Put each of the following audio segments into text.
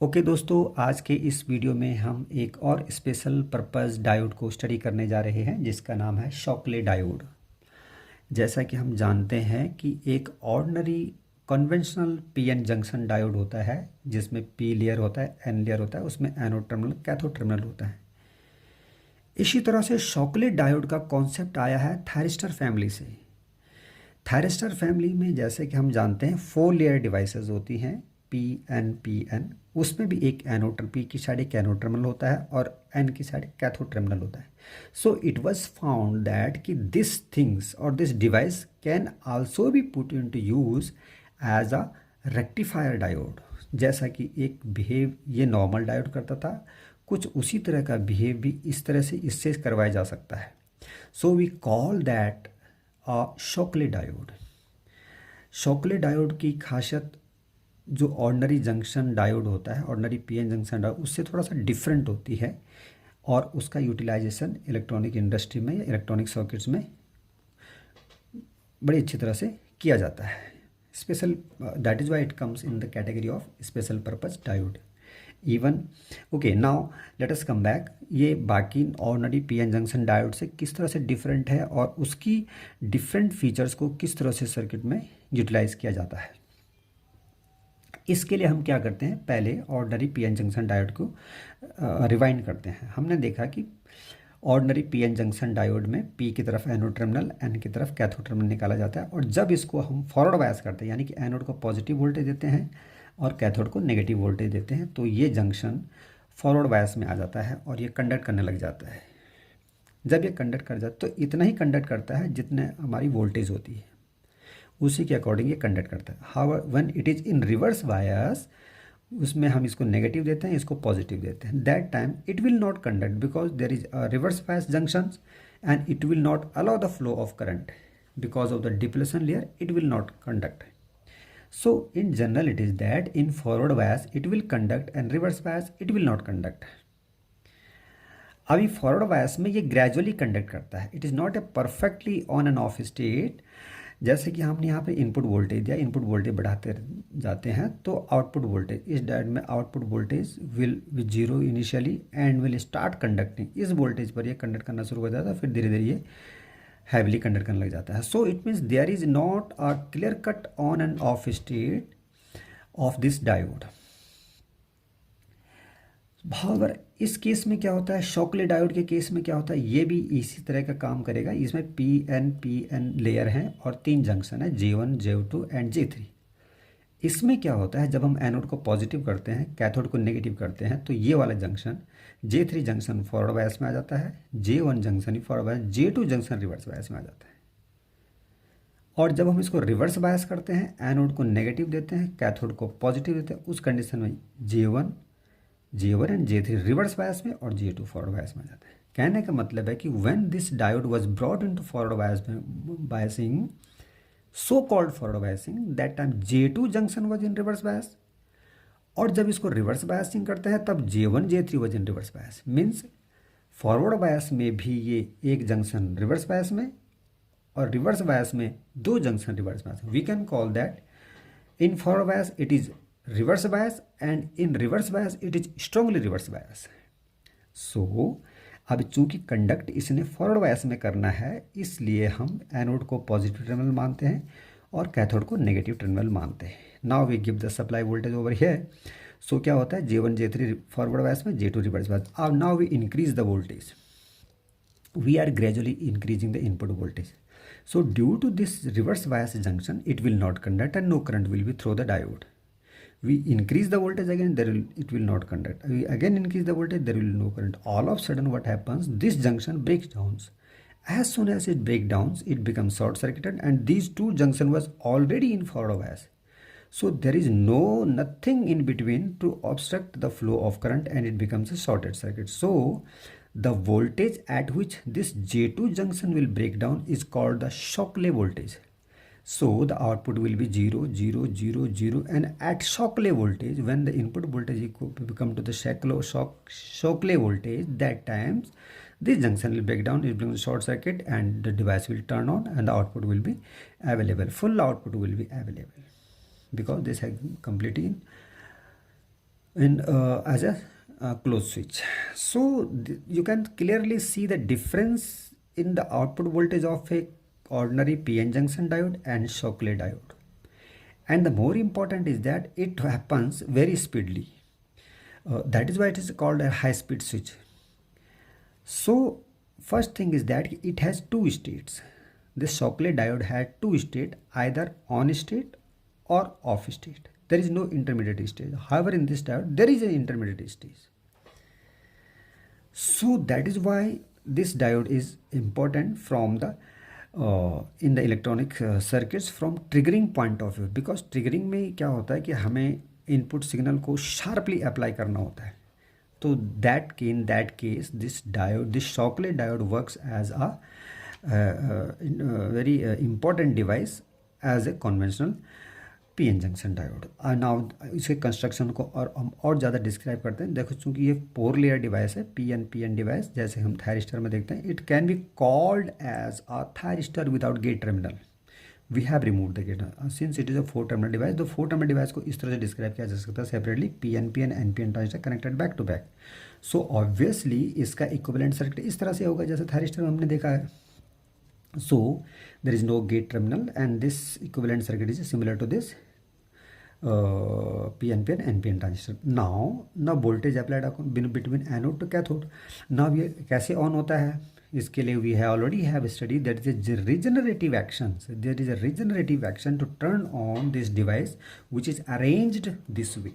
Okay दोस्तों, आज के इस वीडियो में हम एक और स्पेशल पर्पस डायोड को स्टडी करने जा रहे हैं जिसका नाम है शॉकले डायोड। जैसा कि हम जानते हैं कि एक ordinary conventional PN junction diode होता है जिसमें पी लेयर होता है, एन लेयर होता है, उसमें एनोड टर्मिनल कैथोड टर्मिनल होता है। इसी तरह से शॉकले डायोड का कॉन्सेप्ट आया है थायरिस्टर फैमिली से। थायरिस्टर फैमिली में जैसे कि हम जानते हैं 4 लेयर डिवाइसेस होती हैं, पी एन। उसमें भी एक एनोड, पी की साइड एक एनोड टर्मिनल होता है और एन की साइड कैथोड टर्मिनल होता है। So it was found that कि दिस थिंग्स और this device can also be put into use as a rectifier diode. जैसा कि एक बिहेव ये नॉर्मल डायोड करता था, कुछ उसी तरह का बिहेव भी इस तरह से इससे करवाया जा सकता है। So we call that Shockley diode. Shockley diode की खासियत जो ऑर्डिनरी जंक्शन डायोड होता है, ऑर्डिनरी पीएन जंक्शन डायोड, उससे थोड़ा सा डिफरेंट होती है और उसका यूटिलाइजेशन इलेक्ट्रॉनिक इंडस्ट्री में या इलेक्ट्रॉनिक सर्किट्स में बड़ी अच्छी तरह से किया जाता है। Special that is why it comes in the category of special purpose diode even. Okay, now let us come back. ये बाकी ऑर्डिनरी पीएन जंक्शन डायोड से किस तरह से डिफरेंट है और उसकी डिफरेंट फीचर्स को किस तरह से सर्किट में यूटिलाइज किया जाता है। इसके लिए हम क्या करते हैं, पहले ऑर्डिनरी पीएन जंक्शन डायोड को रिवाइंड करते हैं। हमने देखा कि ऑर्डिनरी पीएन जंक्शन डायोड में पी की तरफ एनोड टर्मिनल, एन की तरफ कैथोड टर्मिनल निकाला जाता है और जब इसको हम फॉरवर्ड बायस करते हैं, यानी कि एनोड को पॉजिटिव वोल्टेज देते हैं और कैथोड को नेगेटिव वोल्टेज देते हैं, तो ये जंक्शन फॉरवर्ड बायस में आ जाता है और ये कंडक्ट करने लग जाता है। जब ये कंडक्ट कर जाता है तो इतना ही कंडक्ट करता है जितने हमारी वोल्टेज होती है, उसी के अकॉर्डिंग ये कंडक्ट करता है। How when it is in reverse बायस, उसमें हम इसको नेगेटिव देते हैं, इसको पॉजिटिव देते हैं, that time it will not conduct because there is reverse bias junctions and it will not allow the flow of current because of the depletion layer, it will not conduct. So in general it is that in forward bias it will conduct and reverse bias it will not conduct. अभी forward bias में ये gradually conduct करता है, it is not a perfectly on and off state. जैसे कि हमने यहाँ पे इनपुट वोल्टेज दिया, इनपुट वोल्टेज बढ़ाते जाते हैं तो आउटपुट वोल्टेज, इस डायोड में output voltage will with zero initially and will start conducting. इस वोल्टेज पर ये कंडक्ट करना शुरू हो जाता है, फिर धीरे धीरे ये हैवीली कंडक्ट करने लग जाता है। So it means there is not a clear cut on and off state of this diode. भावर इस केस में क्या होता है, शॉकले डायोड के केस में क्या होता है, ये भी इसी तरह का काम करेगा। इसमें पी एन लेयर हैं और 3 जंक्शन है, J1 J2 एंड J3। इसमें क्या होता है, जब हम एनोड को पॉजिटिव करते हैं, कैथोड को नेगेटिव करते हैं, तो ये वाला junction J3 junction forward bias में आ जाता है, J1 जंक्शन ही forward bias, J2 junction reverse bias में आ जाता है। और जब हम इसको रिवर्स बायस करते हैं, एनोड को नेगेटिव देते हैं, कैथोड को पॉजिटिव देते हैं, उस कंडीशन में J1 and J3 reverse bias में और J2 फॉरवर्ड बायस में आ जाता है। कहने का मतलब है कि when this diode was brought into forward bias biasing, so called forward biasing, that time J2 junction was in reverse bias. और जब इसको रिवर्स बायसिंग करते हैं तब J1 J3 was in reverse bias. Means forward bias में भी ये एक जंक्शन रिवर्स बायस में और रिवर्स बायस में 2 junction reverse bias. We can call that in forward bias it is reverse bias and in reverse bias it is strongly reverse bias. So अब चूंकि conduct इसने फॉरवर्ड बायस में करना है, इसलिए हम एनोड को पॉजिटिव टर्मिनल मानते हैं और कैथोड को नेगेटिव टर्मिनल मानते हैं। Now we give the supply voltage over here. So क्या होता है, J1 J3 फॉरवर्ड बायस में, J2 रिवर्स बायस। अब now we increase the voltage, we are gradually increasing the input voltage. So due to this reverse bias junction, it will not conduct and no current will be through the diode. We increase the voltage again, it will not conduct. We again increase the voltage, there will be no current. All of a sudden what happens, this junction breaks down. As soon as it breaks down, it becomes short circuited and these 2 junction was already in forward bias. So there is nothing in between to obstruct the flow of current and it becomes a shorted circuit. So the voltage at which this J2 junction will break down is called the Shockley voltage. So the output will be 0 0 0 0 and at Shockley voltage, when the input voltage become to the Shockley voltage, that times this junction will break down, it becomes short circuit and the device will turn on and the output will be available. Full output will be available because this has completely in as a closed switch. So you can clearly see the difference in the output voltage of a ordinary PN junction diode and Shockley diode. And the more important is that it happens very speedily. That is why it is called a high speed switch. So first thing is that it has two states. This Shockley diode had two states, either on state or off state. There is no intermediate stage. However, in this diode, there is an intermediate stage. So that is why this diode is important from the in the electronic circuits from triggering point of view, because triggering में क्या होता है कि हमें input signal को sharply apply करना होता है. तो that case this diode, this Shockley diode works as a very important device as a conventional PN junction diode. Now इसके कंस्ट्रक्शन को और ज़्यादा डिस्क्राइब करते हैं. देखो चूंकि ये 4 लेयर डिवाइस है, PN डिवाइस, जैसे हम थायरिस्टर में देखते हैं. It can be called as a thyristor without gate terminal. We have remove the gate since it is a 4 terminal device. तो 4 टर्मिनल डिवाइस को इस तरह से डिस्क्राइब किया जा सकता है separately, PN NPN transistor connected back to back. So obviously इसका इक्विवेलेंट सर्किट इस तरह से होगा जैसे थायरिस्टर में हमने देखा है. So there is no gate terminal and this equivalent circuit is similar to this PNP and NPN transistor. Now voltage applied between anode to cathode. Now ये कैसे ऑन होता है, इसके लिए we have already have studied that is a regenerative action. So there is a regenerative action to turn on this device which is arranged this way.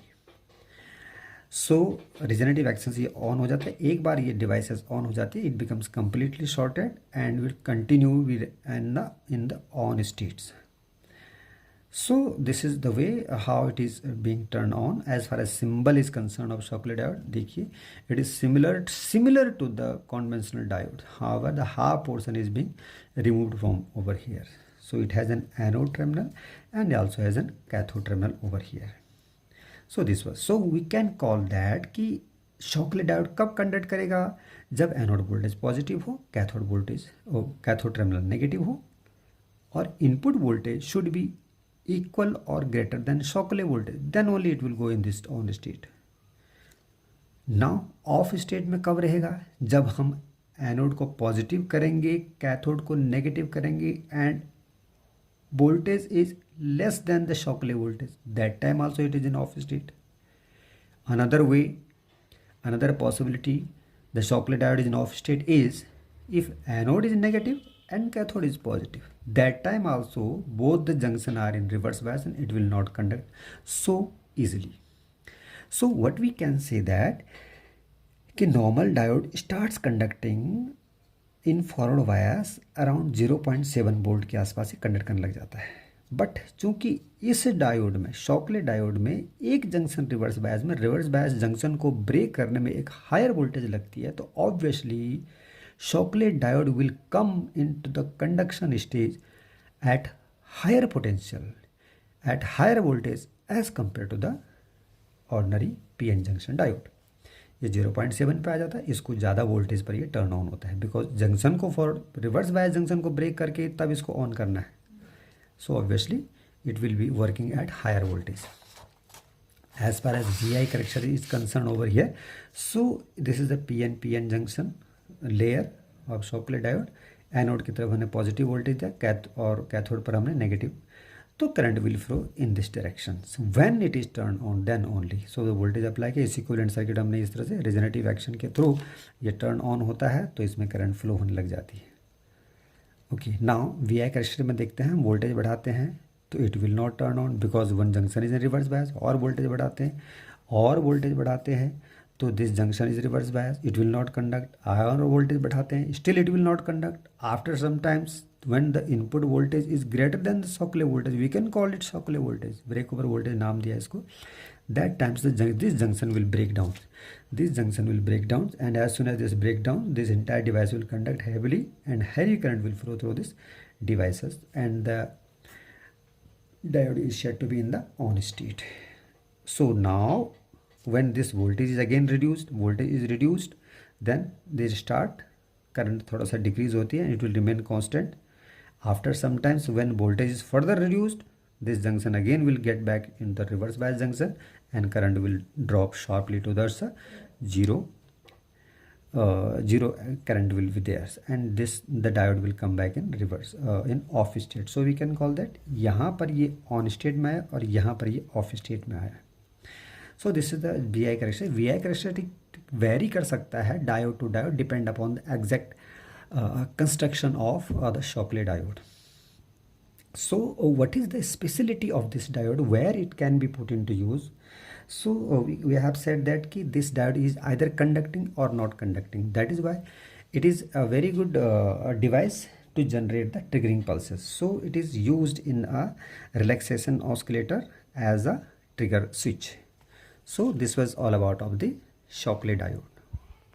So regenerative action से ये on हो जाता है. एक बार ये डिवाइसेस ऑन हो जाती है, it becomes completely shorted and will continue in the on states. So this is the way how it is being turn on as far as symbol is concern of Shockley diode. देखिए it is similar to the conventional diode. However the half portion is being removed from over here. So it has an anode terminal and also has an cathode terminal over here. So this was, so we can call that कि Shockley diode कब conduct करेगा, जब anode voltage positive हो, cathode terminal negative हो, और input voltage should be equal और greater than Shockley voltage, then only it will go in this on state. Now off state में कब रहेगा, जब हम एनोड को पॉजिटिव करेंगे, कैथोड को नेगेटिव करेंगे and voltage is less than the Shockley voltage. That time also it is in off state. Another way, another possibility, the Shockley diode is in off state is if anode is negative and cathode is positive. That time also both the junction are in reverse bias and it will not conduct so easily. So what we can say that कि normal diode starts conducting in forward wires around 0.7 volt के आसपास ही conduct करने लग जाता है. But चूंकि इस diode में, Shockley डायोड में, एक जंक्शन रिवर्स बायस जंक्शन को ब्रेक करने में एक हायर वोल्टेज लगती है, तो obviously Shockley diode will come in to the conduction stage at higher potential, at higher voltage as compare to the ordinary PN junction diode. ये 0.7 पे आ जाता है, इसको ज़्यादा वोल्टेज पर ये टर्न ऑन होता है, बिकॉज जंक्शन को फॉर रिवर्स बायस जंक्शन को ब्रेक करके तब इसको ऑन करना है. So obviously it will be working at higher voltage. As far as VI correction is concern over here. So this is the PN junction layer of Shockley diode. Anode की तरफ हमने positive voltage दिया और cathode पर हमने negative. तो current will flow in this direction. When it is turn on then only, so the voltage apply किया. इसी इक्विवेलेंट सर्किट हमने इस तरह से रिजनरेटिव एक्शन के थ्रू ये टर्न ऑन होता है, तो इसमें करंट फ्लो होने लग जाती है. ओके, नाउ VI कैरेक्टरिस्टिक में देखते हैं, वोल्टेज बढ़ाते हैं तो it will not turn on because one junction is in reverse bias. और वोल्टेज बढ़ाते हैं तो this junction is reverse bias, it will not conduct. और वोल्टेज बढ़ाते हैं, still it will not conduct. After some times when the input voltage is greater than the Shockley voltage, we can call it Shockley voltage, breakover voltage नाम दिया इसको. That times this junction will break down. This junction will break down, and as soon as this break down, this entire device will conduct heavily and heavy current will flow through this devices, and the diode is said to be in the on state. So now when this voltage is again reduced, then they start current थोड़ा सा decrease होती है and it will remain constant. After some times when voltage is further reduced, this junction again will get back in the reverse bias junction and current will drop sharply towards the zero. Zero current will be there, and this the diode will come back in reverse in off state. So we can call that यहाँ पर ये on state में है और यहाँ पर ये off state में आया. So this is the VI characteristic. VI characteristic vary कर सकता है diode to diode depend upon the exact construction of the Shockley diode. So what is the speciality of this diode, where it can be put into use? So we have said that this diode is either conducting or not conducting. That is why it is a very good device to generate the triggering pulses. So it is used in a relaxation oscillator as a trigger switch. So this was all about of the Shockley diode.